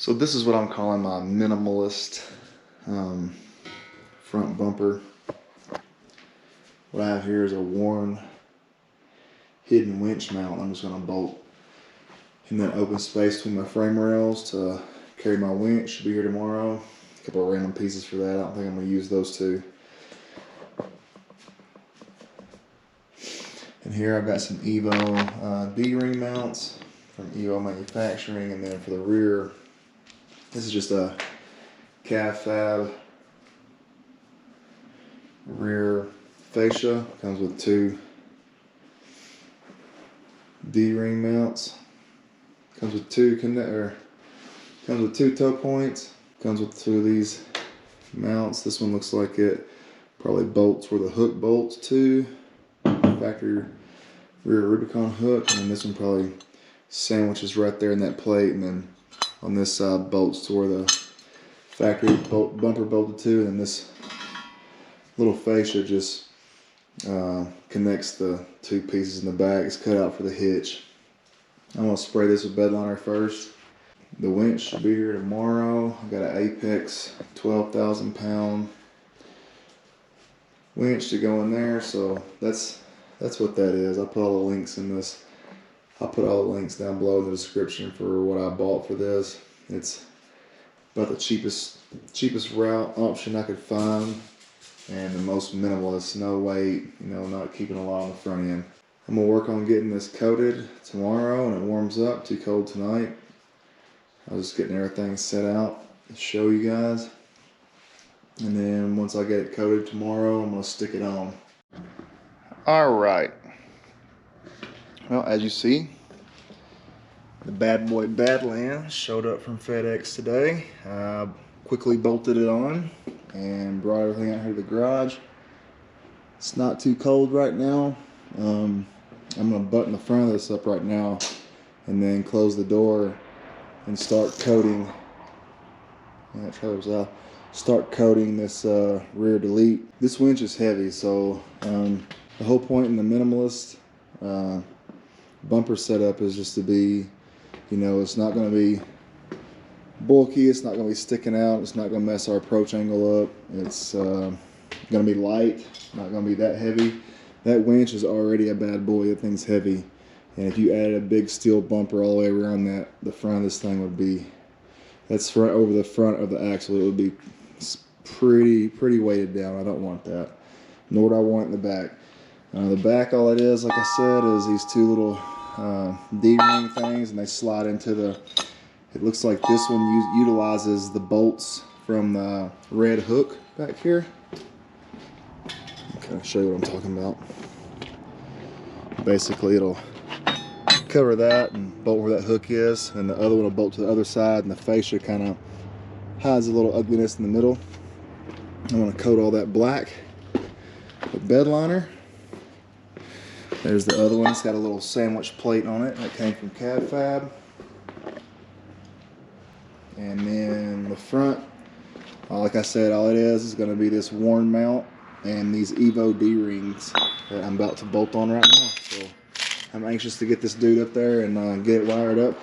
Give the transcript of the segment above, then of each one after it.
So this is what I'm calling my minimalist front bumper. What I have here is a Warn hidden winch mount. I'm just going to bolt in that open space between my frame rails to carry my winch. Should be here tomorrow. A couple of random pieces for that. I don't think I'm going to use those two. And here I've got some Evo D-ring mounts from Evo Manufacturing, and then for the rear, this is just a Cavfab rear fascia. Comes with two D-ring mounts. Comes with two toe points. Comes with two of these mounts. This one looks like it probably bolts where the hook bolts to. Factory rear Rubicon hook, and then this one probably sandwiches right there in that plate, and then on this side bolts to where the factory bumper bolted to, and this little fascia just connects the two pieces in the back. It's cut out for the hitch. I'm going to spray this with bed liner first. The winch should be here tomorrow. I've got an Apex 12,000 pound winch to go in there, so that's what that is. I'll put all the links in this. I'll put all the links down below in the description for what I bought for this. It's about the cheapest route option I could find, and the most minimalist, no weight, not keeping a lot on the front end. I'm gonna work on getting this coated tomorrow, and it warms up. Too cold tonight. I was just getting everything set out to show you guys, and then once I get it coated tomorrow, I'm gonna stick it on. Alright, well, as you see, the bad boy Badlands showed up from FedEx today. Quickly bolted it on and brought everything out here to the garage. It's not too cold right now. I'm going to button the front of this up right now and then close the door and start coating. That covers out. Start coating this rear delete. This winch is heavy, so the whole point in the minimalist bumper setup is just to be, it's not going to be bulky, it's not going to be sticking out, it's not going to mess our approach angle up, it's going to be light, not going to be that heavy. That winch is already a bad boy. That thing's heavy, and if you added a big steel bumper all the way around that, the front of this thing would be, that's right over the front of the axle, it would be pretty weighted down. I don't want that, nor do I want it in the back. The back, all it is, like I said, is these two little D-ring things, and they slide into the, it looks like this one utilizes the bolts from the red hook back here. I'll show you what I'm talking about. Basically, it'll cover that and bolt where that hook is, and the other one will bolt to the other side, and the fascia kind of hides a little ugliness in the middle. I'm going to coat all that black with bed liner. There's the other one. It's got a little sandwich plate on it that came from Cavfab. And then the front, like I said, all it is going to be this Warn mount and these Evo D-rings that I'm about to bolt on right now. So I'm anxious to get this dude up there and get it wired up.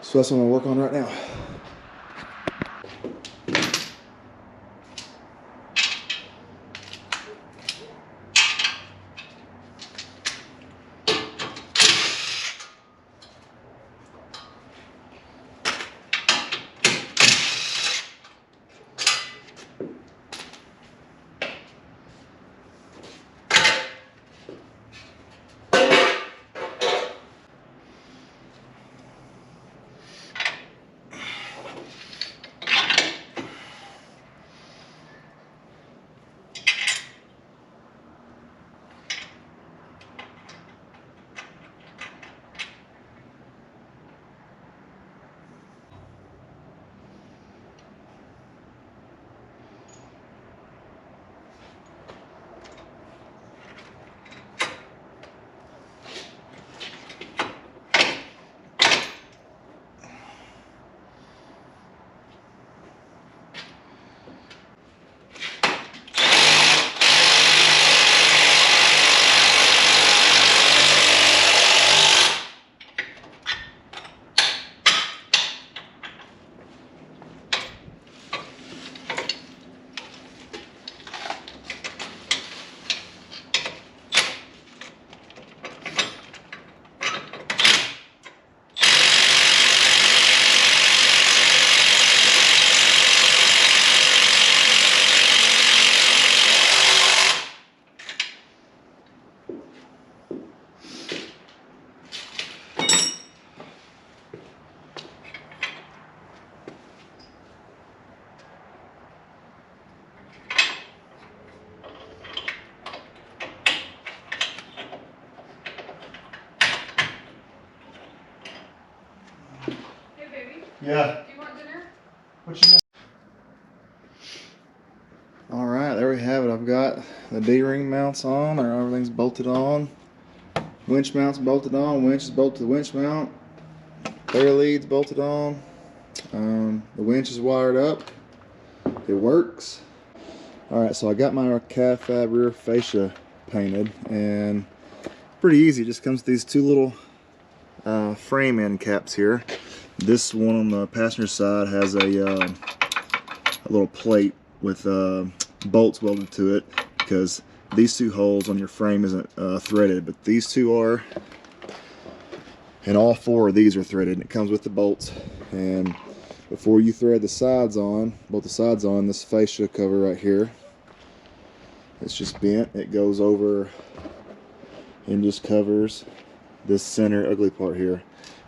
So that's what I'm going to work on right now. Yeah. Do you want dinner? What you mean? All right, there we have it. I've got the D-ring mounts on, or everything's bolted on. Winch mounts bolted on. Winch is bolted to the winch mount. Air leads bolted on. The winch is wired up. It works. All right, so I got my Cavfab rear fascia painted, and pretty easy. It just comes with these two little frame end caps here. This one on the passenger side has a little plate with bolts welded to it, because these two holes on your frame isn't threaded, but these two are, and all four of these are threaded, and it comes with the bolts. And before you thread the sides on, both the sides on, this fascia cover right here, it's just bent. It goes over and just covers this center ugly part here.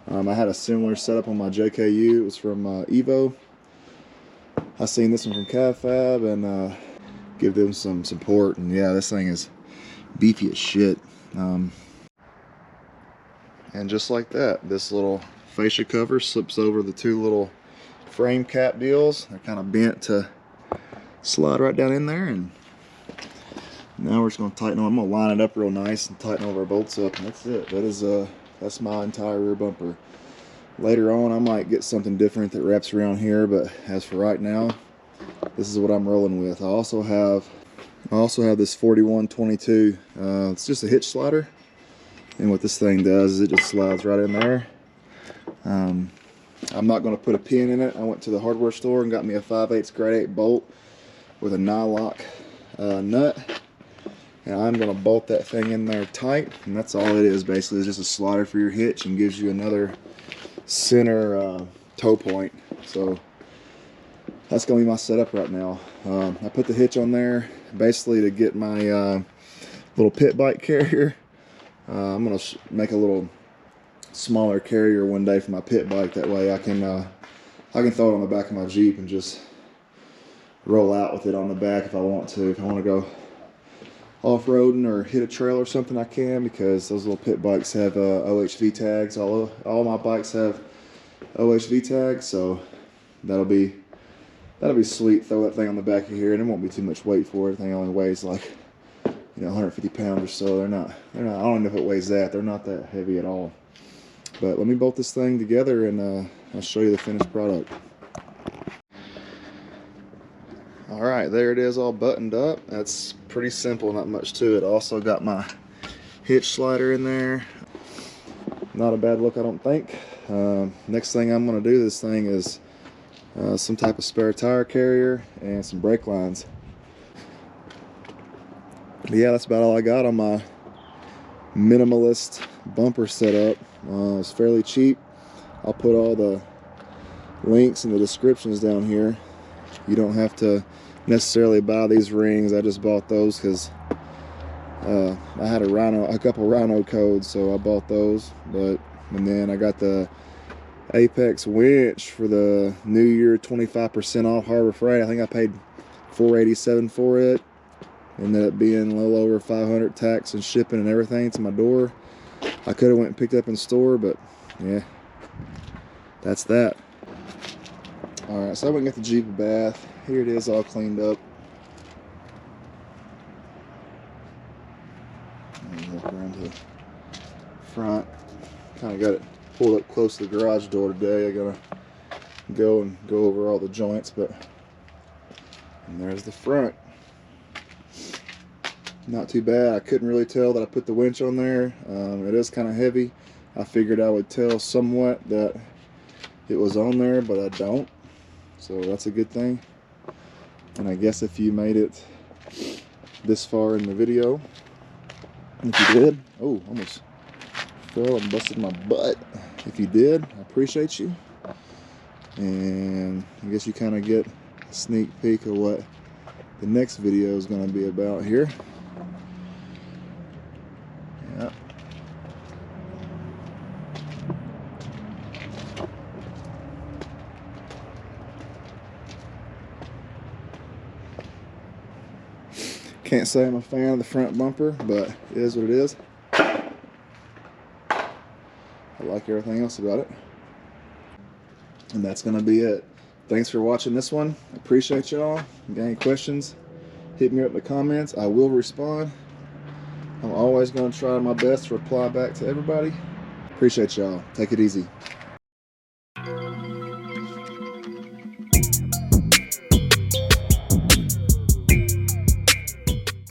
I had a similar setup on my JKU. It was from Evo. I seen this one from Cavfab and give them some support. And yeah, this thing is beefy as shit. And just like that, this little fascia cover slips over the two little frame cap deals. They're kind of bent to slide right down in there, and now we're just going to tighten on. I'm going to line it up real nice and tighten all of our bolts up, and that's it. That is that's my entire rear bumper. Later on I might get something different that wraps around here, but as for right now, this is what I'm rolling with. I also have this 4122. It's just a hitch slider, and what this thing does is it just slides right in there. I'm not going to put a pin in it. I went to the hardware store and got me a 5/8 grade 8 bolt with a nylock nut, and I'm going to bolt that thing in there tight, and that's all it is. Basically, it's just a slider for your hitch and gives you another center toe point. So that's going to be my setup right now. I put the hitch on there basically to get my little pit bike carrier. I'm going to make a little smaller carrier one day for my pit bike. That way I can throw it on the back of my Jeep and just roll out with it on the back if I want to. If I want to go off-roading or hit a trail or something, I can, because those little pit bikes have OHV tags. All my bikes have OHV tags, so that'll be sweet. Throw that thing on the back of here, and it won't be too much weight for it. The thing only weighs like 150 pounds or so. They're not. I don't know if it weighs that. They're not that heavy at all. But let me bolt this thing together, and I'll show you the finished product. Alright, there it is, all buttoned up. That's pretty simple, not much to it. Also got my hitch slider in there. Not a bad look, I don't think. Next thing I'm going to do to this thing is some type of spare tire carrier and some brake lines. But yeah, that's about all I got on my Minimalist bumper setup. It's fairly cheap. I'll put all the links in the descriptions down here. You don't have to necessarily buy these rings. I just bought those because I had a couple Rhino codes, so I bought those. And then I got the Apex winch for the New Year 25% off Harbor Freight. I think I paid $487 for it. Ended up being a little over $500 tax and shipping and everything to my door. I could have went and picked up in store, but yeah, that's that. Alright, so I went and got the Jeep a bath. Here it is, all cleaned up. Walk around to the front. Kind of got it pulled up close to the garage door today. I gotta go over all the joints, and there's the front. Not too bad. I couldn't really tell that I put the winch on there. It is kind of heavy. I figured I would tell somewhat that it was on there, but I don't. So that's a good thing. And I guess if you made it this far in the video, if you did, oh, almost fell and busted my butt. If you did, I appreciate you. And I guess you kind of get a sneak peek of what the next video is going to be about here. Yeah. Can't say I'm a fan of the front bumper, but it is what it is. I like everything else about it. And that's going to be it. Thanks for watching this one. Appreciate y'all. If you got any questions, hit me up in the comments. I will respond. I'm always going to try my best to reply back to everybody. Appreciate y'all. Take it easy.